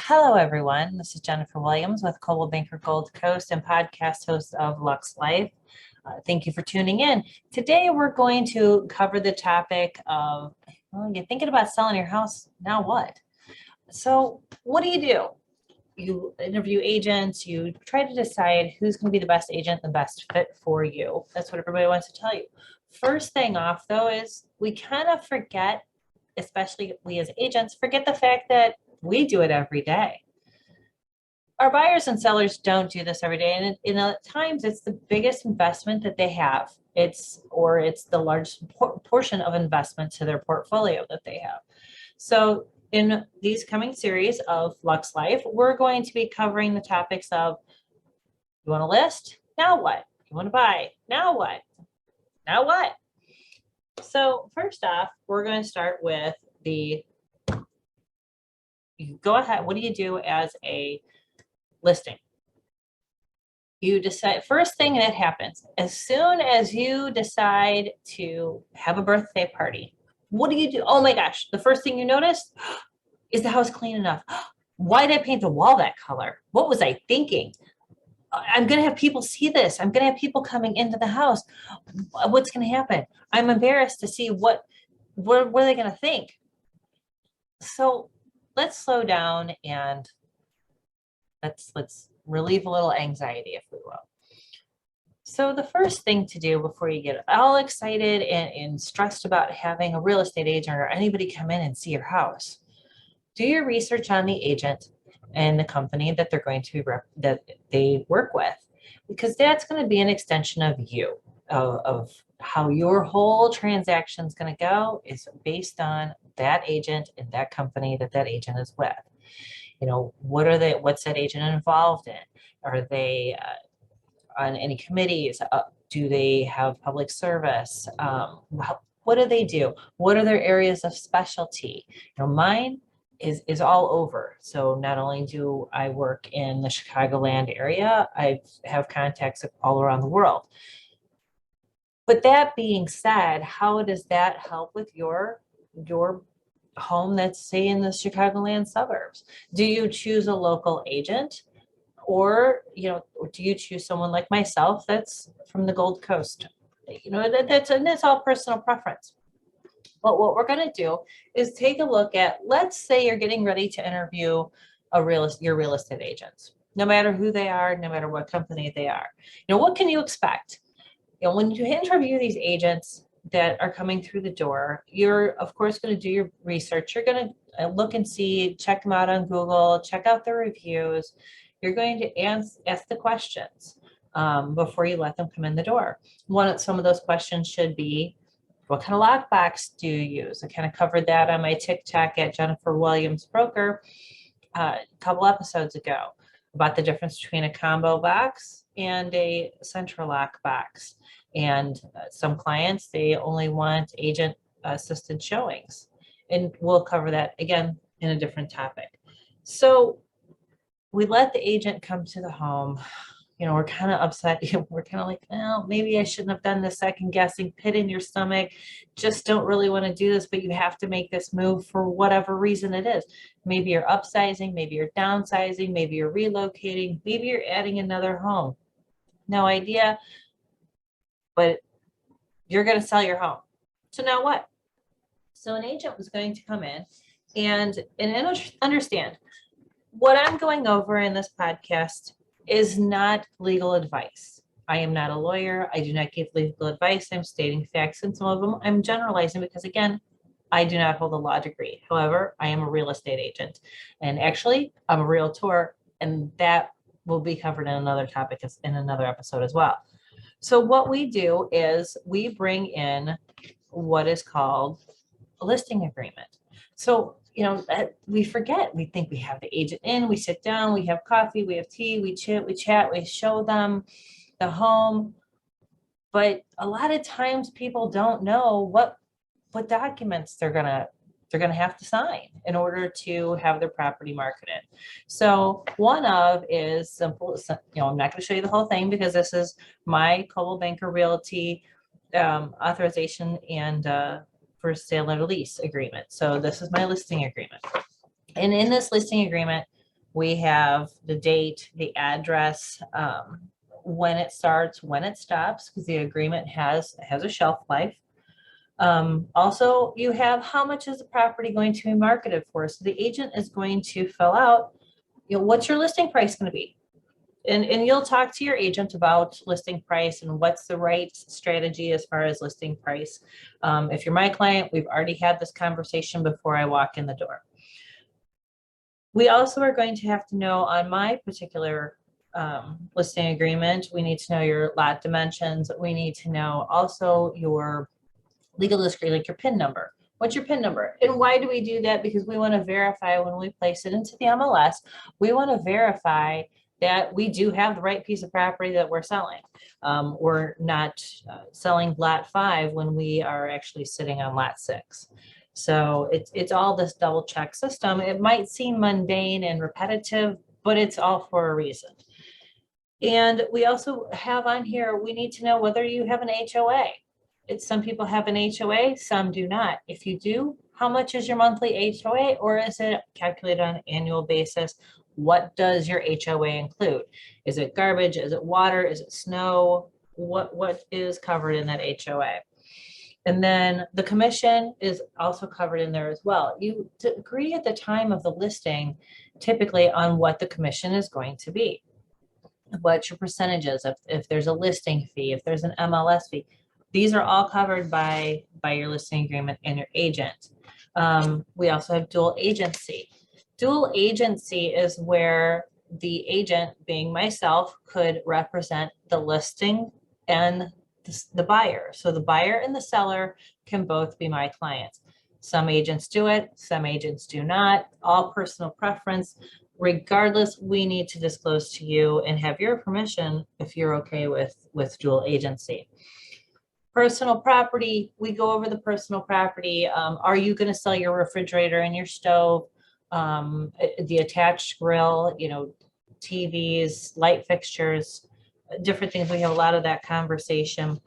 Hello, everyone. This is Jennifer Williams with Coldwell Banker Gold Coast and podcast host of Lux Life. Thank you for tuning in. Today, we're going to cover the topic of, well, you're thinking about selling your house, now what? So what do? You interview agents, you try to decide who's going to be the best agent, the best fit for you. That's what everybody wants to tell you. First thing off, though, is we kind of forget, especially we as agents, forget the fact that we do it every day. Our buyers and sellers don't do this every day. And at times it's the biggest investment that they have. It's the largest portion of investment to their portfolio that they have. So in these coming series of Lux Life, we're going to be covering the topics of, you want to list? Now what? You want to buy? Now what? Now what? So first off, we're going to start with you go ahead. What do you do as a listing? You decide, first thing that happens, as soon as you decide to have a birthday party, what do you do? Oh my gosh, the first thing you notice is the house clean enough? Why did I paint the wall that color? What was I thinking? I'm going to have people see this. I'm going to have people coming into the house. What's going to happen? I'm embarrassed to see what are they going to think? So let's slow down and let's relieve a little anxiety, if we will. So the first thing to do before you get all excited and stressed about having a real estate agent or anybody come in and see your house, do your research on the agent and the company that they're going to that they work with, because that's going to be an extension of you, of how your whole transaction is going to go is based on that agent and that company that agent is with. You know, what's that agent involved in? Are they on any committees? Do they have public service? What do they do? What are their areas of specialty? You know, mine is all over. So not only do I work in the Chicagoland area, I have contacts all around the world. But that being said, how does that help with your home that's, say, in the Chicagoland suburbs? Do you choose a local agent, or do you choose someone like myself that's from the Gold Coast? That's all personal preference. But what we're going to do is take a look at, let's say you're getting ready to interview your real estate agents, no matter who they are, no matter what company they are. What can you expect? When you interview these agents that are coming through the door, you're of course going to do your research. You're going to look and see, check them out on Google, check out the reviews. You're going to ask the questions before you let them come in the door. Some of those questions should be, what kind of lockbox do you use? I kind of covered that on my TikTok at Jennifer Williams Broker a couple episodes ago about the difference between a combo box and a central lock box. And some clients, they only want agent assisted showings. And we'll cover that again in a different topic. So we let the agent come to the home. We're kind of upset. We're kind of like, oh, maybe I shouldn't have done the second guessing, pit in your stomach. Just don't really want to do this, but you have to make this move for whatever reason it is. Maybe you're upsizing, maybe you're downsizing, maybe you're relocating, maybe you're adding another home. No idea, but you're going to sell your home. So now what? So an agent was going to come in and understand what I'm going over in this podcast is not legal advice. I am not a lawyer. I do not give legal advice. I'm stating facts, and some of them I'm generalizing because, again, I do not hold a law degree. However, I am a real estate agent, and actually I'm a realtor, and that will be covered in another topic in another episode as well. So what we do is we bring in what is called a listing agreement. So we forget. We think we have the agent in, we sit down, we have coffee, we have tea, we chat, we show them the home. But a lot of times people don't know what documents they're gonna have to sign in order to have their property marketed. So one of is simple. I'm not going to show you the whole thing because this is my Coldwell Banker Realty authorization and for sale or lease agreement. So this is my listing agreement. And in this listing agreement, We have the date, the address, when it starts, when it stops, because the agreement has a shelf life. Also, you have how much is the property going to be marketed for? So the agent is going to fill out, what's your listing price going to be? And you'll talk to your agent about listing price and what's the right strategy as far as listing price. If you're my client, we've already had this conversation before I walk in the door. We also are going to have to know on my particular listing agreement, we need to know your lot dimensions. We need to know also your legal discreet, like your PIN number. What's your PIN number? And why do we do that? Because we want to verify when we place it into the MLS, we want to verify that we do have the right piece of property that we're selling. We're not selling lot 5 when we are actually sitting on lot 6. So it's all this double check system. It might seem mundane and repetitive, but it's all for a reason. And we also have on here, we need to know whether you have an HOA. Some people have an HOA, some do not. If you do, how much is your monthly HOA, or is it calculated on an annual basis? What does your HOA include? Is it garbage? Is it water? Is it snow? What is covered in that HOA? And then the commission is also covered in there as well. You agree at the time of the listing, typically on what the commission is going to be. What your percentages, if there's a listing fee, if there's an MLS fee, these are all covered by your listing agreement and your agent. We also have dual agency. Dual agency is where the agent, being myself, could represent the listing and the buyer. So the buyer and the seller can both be my clients. Some agents do it, some agents do not, all personal preference. Regardless, we need to disclose to you and have your permission if you're okay with dual agency. Personal property, we go over the personal property. Are you going to sell your refrigerator and your stove, the attached grill, TVs, light fixtures, different things. We have a lot of that conversation.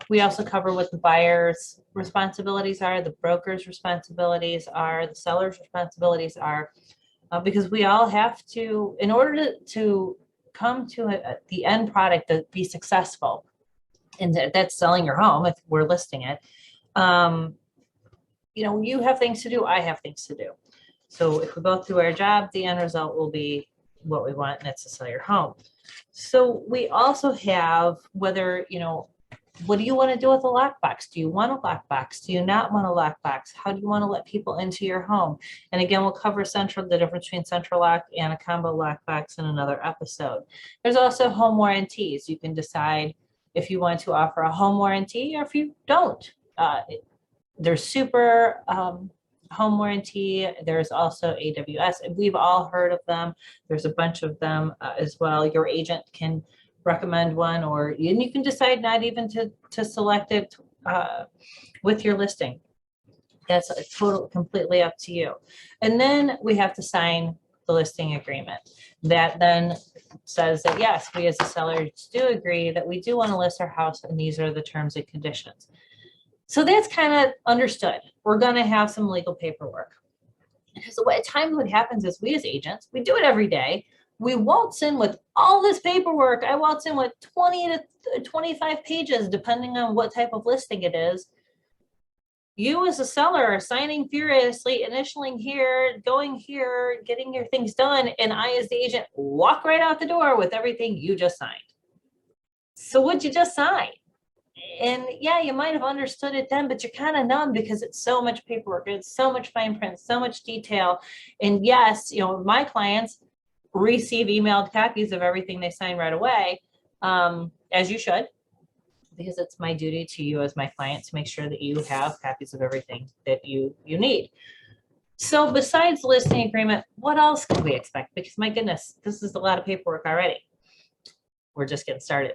We also cover what the buyer's responsibilities are, the broker's responsibilities are, the seller's responsibilities are, because we all have to, in order to come to the end product to be successful, and that's selling your home if we're listing it, you have things to do, I have things to do. So if we both do our job, the end result will be what we want, and that's to sell your home. So we also have whether, what do you want to do with a lockbox? Do you want a lockbox? Do you not want a lockbox? How do you want to let people into your home? And again, we'll cover the difference between central lock and a combo lockbox in another episode. There's also home warranties. You can decide if you want to offer a home warranty or if you don't. There's super home warranty. There's also AWS. We've all heard of them. There's a bunch of them as well. Your agent can recommend one, and you can decide not even to select it with your listing. That's completely up to you. And then we have to sign the listing agreement. That then says that yes, we as the sellers do agree that we do want to list our house, and these are the terms and conditions. So that's kind of understood. We're going to have some legal paperwork. So at times what happens is we as agents, we do it every day. We waltz in with all this paperwork. I waltz in with 20 to 25 pages, depending on what type of listing it is. You as a seller are signing furiously, initialing here, going here, getting your things done. And I as the agent walk right out the door with everything you just signed. So what'd you just sign? And yeah, you might have understood it then, but you're kind of numb because it's so much paperwork. It's so much fine print, so much detail. And yes, my clients receive emailed copies of everything they sign right away, as you should, because it's my duty to you as my client to make sure that you have copies of everything that you need. So besides the listing agreement, what else can we expect? Because my goodness, this is a lot of paperwork already. We're just getting started.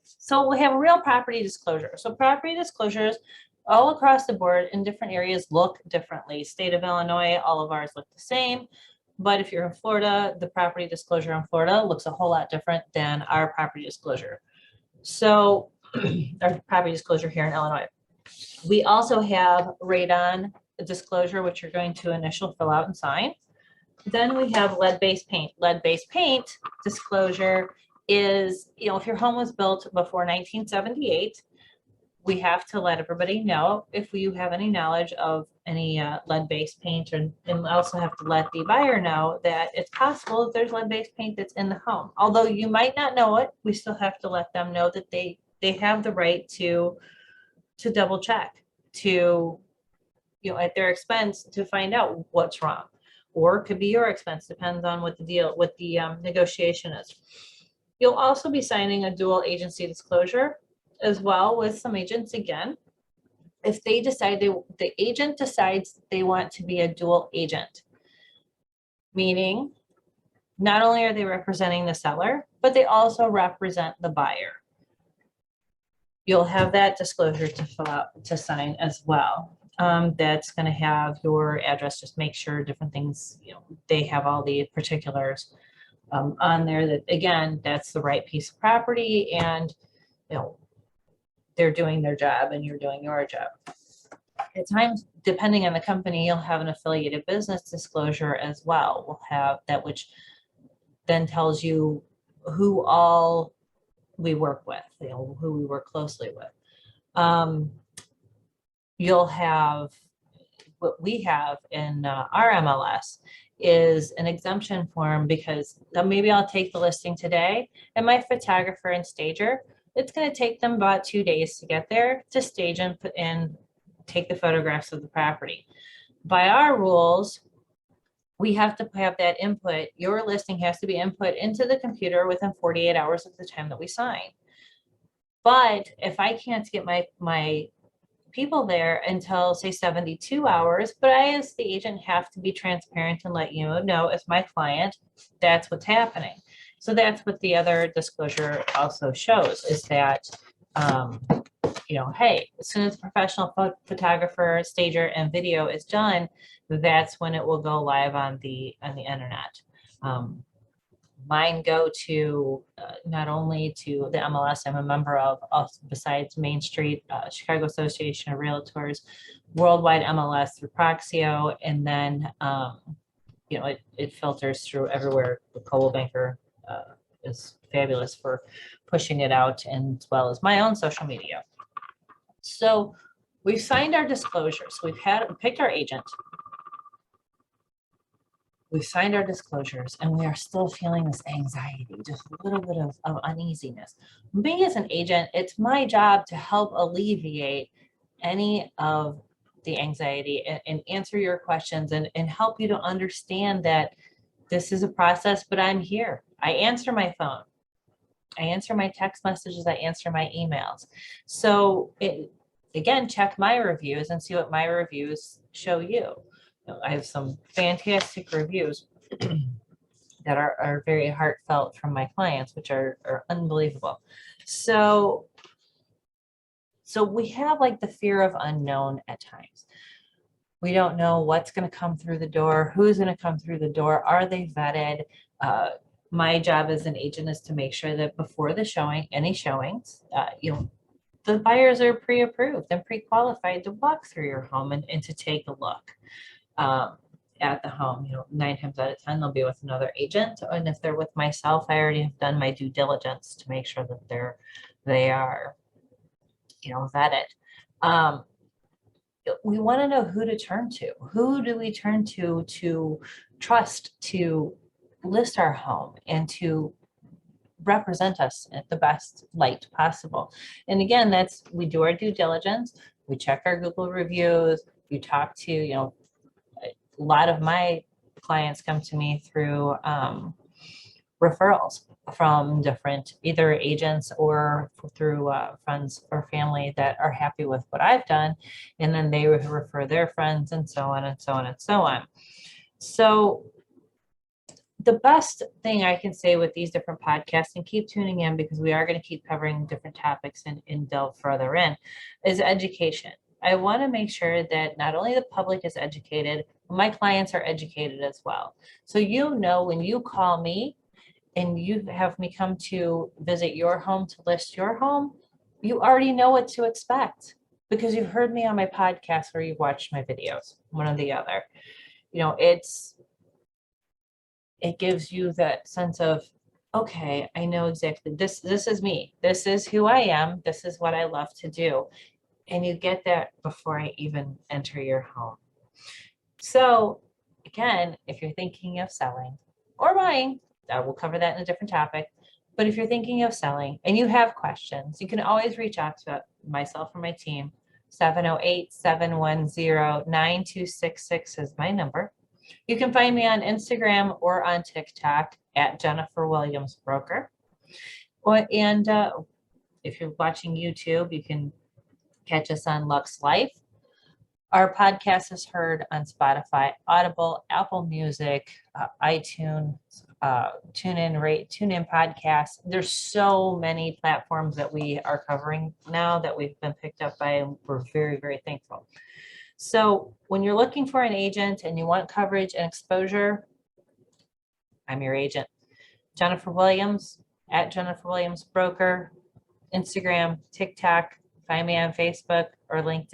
So we have a real property disclosure. So property disclosures all across the board in different areas look differently. State of Illinois, all of ours look the same. But if you're in Florida, the property disclosure in Florida looks a whole lot different than our property disclosure. So our property disclosure here in Illinois. We also have radon disclosure, which you're going to initial fill out and sign. Then we have lead-based paint. Lead-based paint disclosure is, if your home was built before 1978, we have to let everybody know if you have any knowledge of any lead-based paint, and also have to let the buyer know that it's possible that there's lead-based paint that's in the home. Although you might not know it, we still have to let them know that they have the right to double check, to, at their expense, to find out what's wrong. Or it could be your expense, depends on what the negotiation is. You'll also be signing a dual agency disclosure as well with some agents. Again, if they decide the agent decides they want to be a dual agent, meaning not only are they representing the seller, but they also represent the buyer. You'll have that disclosure to fill out, to sign as well. That's going to have your address, just make sure different things, they have all the particulars on there, that again, that's the right piece of property, and they're doing their job and you're doing your job. At times, depending on the company, you'll have an affiliated business disclosure as well. We'll have that, which then tells you who all we work with, who we work closely with. You'll have, what we have in our MLS is an exemption form, because maybe I'll take the listing today, and my photographer and stager, it's going to take them about 2 days to get there to stage and put in, take the photographs of the property. By our rules, we have to have that input. Your listing has to be input into the computer within 48 hours of the time that we sign. But if I can't get my people there until, say, 72 hours, but I, as the agent, have to be transparent and let you know, as my client, that's what's happening. So that's what the other disclosure also shows, is that, hey, as soon as the professional photographer, stager, and video is done, that's when it will go live on the internet. Mine go to not only to the MLS I'm a member of, also besides Main Street, Chicago Association of Realtors, worldwide MLS through Proxio, and then it filters through everywhere. The Coldwell Banker is fabulous for pushing it out, and as well as my own social media. So we've signed our disclosures. We've picked our agent. We've signed our disclosures, and we are still feeling this anxiety, just a little bit of uneasiness. Me as an agent, it's my job to help alleviate any of the anxiety and answer your questions, and help you to understand that this is a process, but I'm here. I answer my phone. I answer my text messages. I answer my emails. So again, check my reviews and see what my reviews show you. I have some fantastic reviews that are very heartfelt from my clients, which are unbelievable. So we have like the fear of unknown at times. We don't know what's going to come through the door, who's going to come through the door, are they vetted? My job as an agent is to make sure that before the showing, any showings, the buyers are pre-approved and pre-qualified to walk through your home and to take a look at the home. 9 times out of 10, they'll be with another agent. And if they're with myself, I already have done my due diligence to make sure that they are, vetted. We want to know who to turn to. Who do we turn to trust to list our home and to represent us at the best light possible? And again, we do our due diligence. We check our Google reviews. You talk to, a lot of my clients come to me through referrals from different either agents or through friends or family that are happy with what I've done, and then they refer their friends, and so on and so on and so on. So the best thing I can say with these different podcasts, and keep tuning in because we are going to keep covering different topics and delve further in, is education. I want to make sure that not only the public is educated, but my clients are educated as well. So when you call me and you have me come to visit your home to list your home, you already know what to expect because you've heard me on my podcast or you've watched my videos, one or the other. it gives you that sense of, okay, I know exactly this is me. This is who I am. This is what I love to do. And you get that before I even enter your home. So again, if you're thinking of selling or buying, we'll cover that in a different topic. But if you're thinking of selling and you have questions, you can always reach out to myself or my team. 708-710-9266 is my number. You can find me on Instagram or on TikTok at Jennifer Williams Broker. And if you're watching YouTube, you can catch us on Lux Life. Our podcast is heard on Spotify, Audible, Apple Music, iTunes, TuneIn Podcasts. There's so many platforms that we are covering now that we've been picked up by, and we're very, very thankful. So when you're looking for an agent and you want coverage and exposure, I'm your agent. Jennifer Williams at Jennifer Williams Broker, Instagram, TikTok, find me on Facebook or LinkedIn.